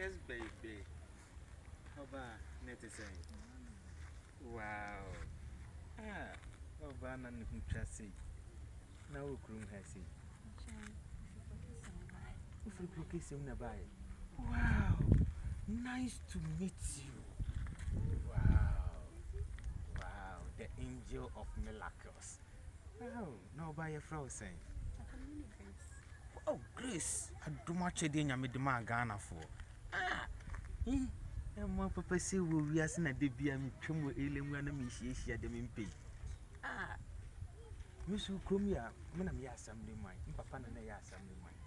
Yes, baby. How about Nettie? Wow. Oh, Banana, who trust it. Now, Groom has it. If you kiss him, nearby. Wow. Nice to meet you. Wow. The angel of miracles. Oh, no, by a frozen. Oh, Grace. I do much a dinner with the Margana for. And my papa say, we are seen at the BM Chumu alien when I miss ye at the Mimpi. Miss Ucromia, when I'm assembly mine, Papa and I assembly mine.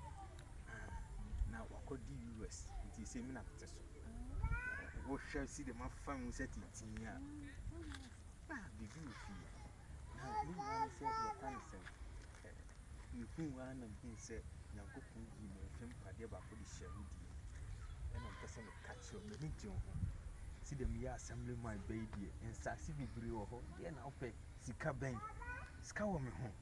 Now, what could the US? It is a minute. What shall see the mafan set it in here? Be good for you. Now, you said your cancer. You think one and he said, Yanko Pungi, Film Padia Bapodi Sherudi. And I'm person to catch your medium. See them, ya assembly my baby, and Sassy be brew, then I'll pay Sika Bank. Scour me home.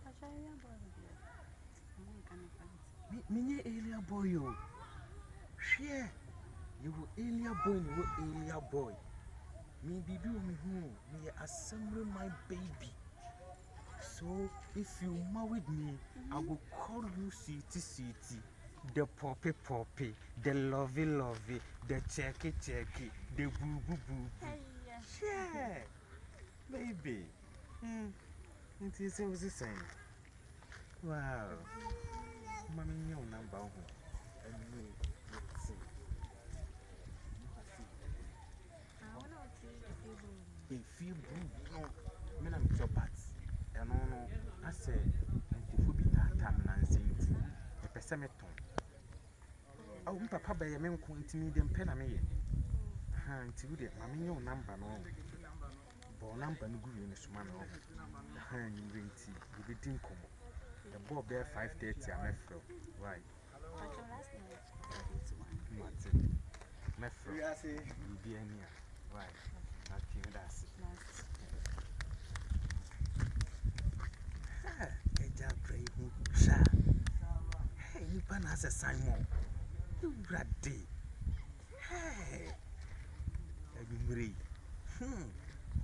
Mini alien boy, you share. You were alien boy, you were alien boy. Me be me home, me assembly my baby. So if you married me, I will call you city, the poppy, the lovey, the checky, the boo boo. Yeah, baby. It is always the same. Wow. Mammy, no number. And me, let's see. If you no, men are your parts. And no, I say, who be that time and saying, a pessimeton. Oh, Papa, by a man going to me, then pen a me. Until the mammy, no number, no. Born number, no good in this man. You wait, you be dinkum. The bob there 5:30, I'm afraid. Right. Mefro, you be any. Right. I think that's it. Hey, you pan as a Simon. You ready? Hey, you ready?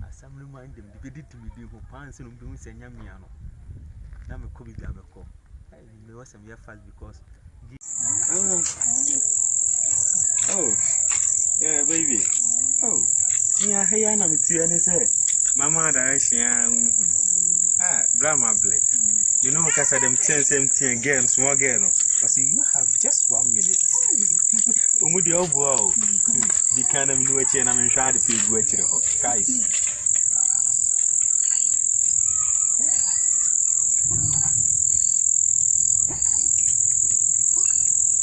As some remind them, they did to me, who pants and doing Senyamiano. Now, a Kobe Gamako. There was some year fast because. Oh, yeah, baby. Oh, yeah, hey, I'm with you, and he said, my mother, grandma Blake. You know, because I them 10 again, small girl. I see you have just 1 minute. Umudi obo, the kind of new chain I'm in shady pig waiting on. Guys,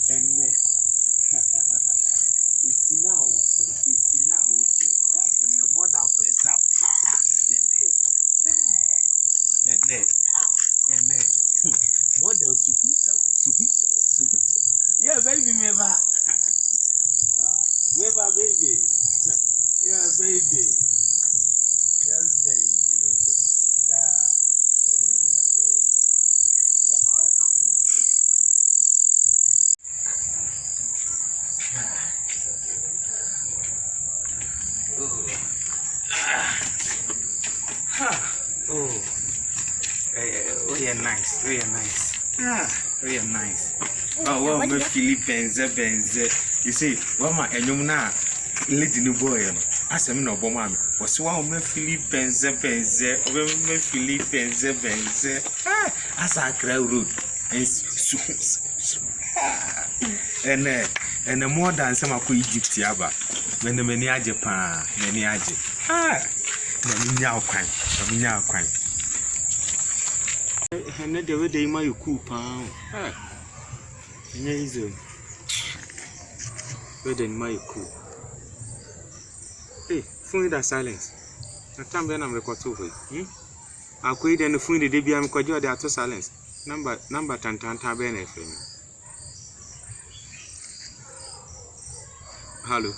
and it's now, and the more down place out. And more than soup. Yeah, baby, never. Never, baby. Yeah, baby. Yes, baby. Yeah. Oh. Really nice, really nice. Really nice. Oh, well, my Philippines, you see, well, my enumna, little boy, I said, no, Bomam, was one my Philippines, my Philippines, as I crowd road, and the more than some of Egypt, Yaba, when the many Japan, many now crime. And the way they might coop, easy. Where they might coop. Hey, phone that silence. The time when I'm recording over. I'll quit and the phone the day I'm Kojo, they are to silence. Number 10 tabene. Hello.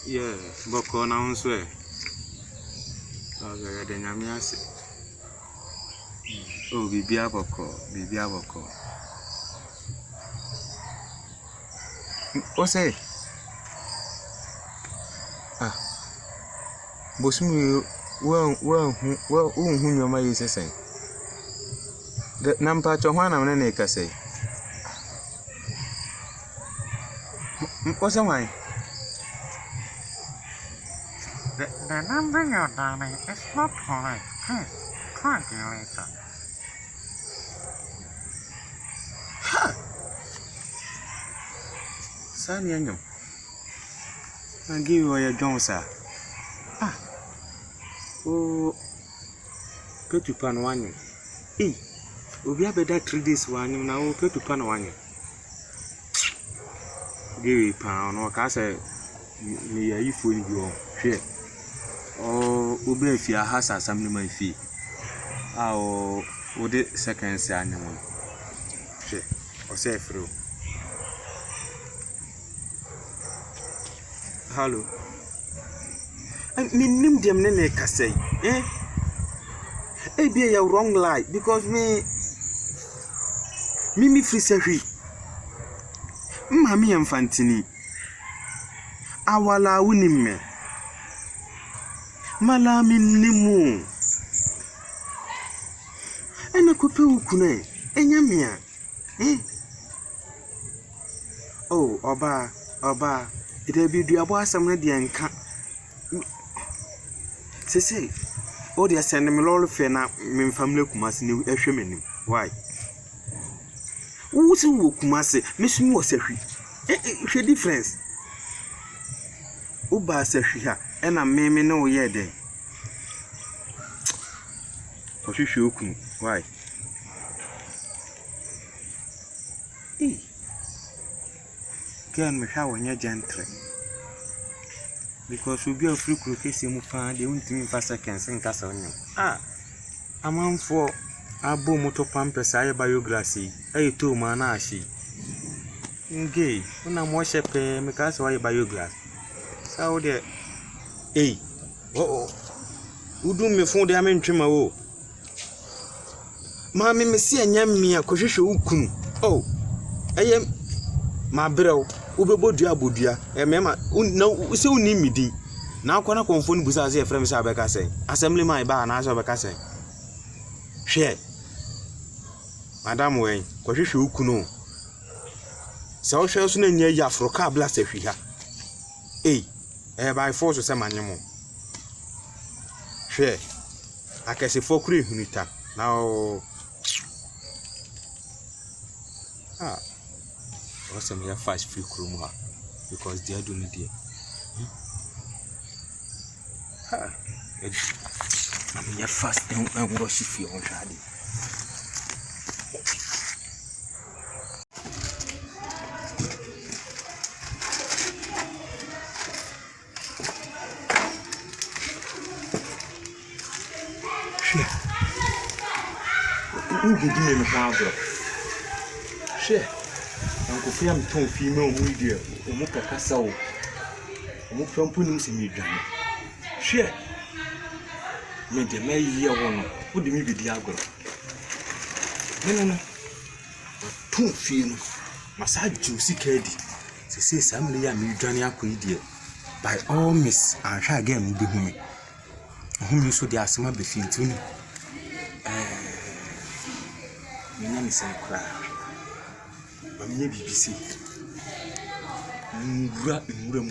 Yeah, Boko now swear. Okay, then I'm asking. Oh, Bibi Aboko. What's say? Ah, Bosmu, well, whom your mother is saying. The number to one of an acre say. What's a wine? The number you're dialing is not correct. Please try again later. Son, young. I'll give you your John, sir. Ah, oh, go to pan one. Eh, we'll be able to 3 days one now. Go to pan one. Give you pound or castle. Me, are you fooling you? Share. Oh, Uber if you has assembly my fee. Oh, would it second say animal? Share. Or say through. Hello. I mean, them name can say, eh? It be a wrong lie because me free say, Mammy and Fantini. Awala winime. Malami nimu. Ena kupe ukune. Enyamia. Eh? Oh, Oba. It'll be the abo asam na dia nka. Say. Oh, they send me all fair na me family kumase ne ehwe menim. Why? Wo si wo kumase, me sunu wo sahwi. Hwe difference. Uba sahwi ha, ena me na wo ye den. Ohwehwe okunu. Why? Can me how when gentle. Because we be a free case you find they won't mean for seconds and castle. Ah, a man for a boom motor pump a biography, a 2 manashi. Gay, when I'm worship make us why biography. So there, eh, oh, who do me for the amen trimmer? Oh, Mammy, Messi and Yammy, a Kojo ukun. Oh, I am my bro. Ubebodia budia, mema, no, so need me di. Now, can I confund with us, a friend Sabaka say, assembly my bar and answer Bacca say. Share, Madame Way, Kojo Kuno. So shall soon near Yafroca blast if we have. Eh, by force of some animal. Share, I can say 4 cream unita. Now, ah. Some here fast free kroma because they are doing it here. I'm here fast and rush if you want to. Who did you have? Share. Uncle Fiam told female media, Muka Castle, Mupumpunum in me drama. Share. Made the May year one, put the movie Diago. No. 2 film. Massage juicy caddy. They say some lay me drania quid. By all miss, I shall again be whom you saw the asthma be feel to me. My name is Cry. Maame BBC. Mura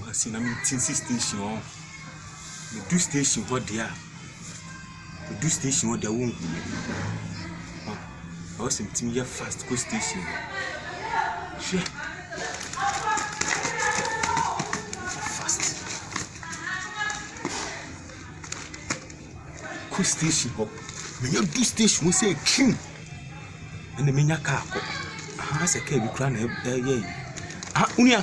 has seen a meeting station on the 2 station what they are. The 2 station what they won't be. I was in your fast go station. Share. Fast. Go station hop. When you do station, we say king. And the mania car. I say, "Okay, we cry." Ah, unia.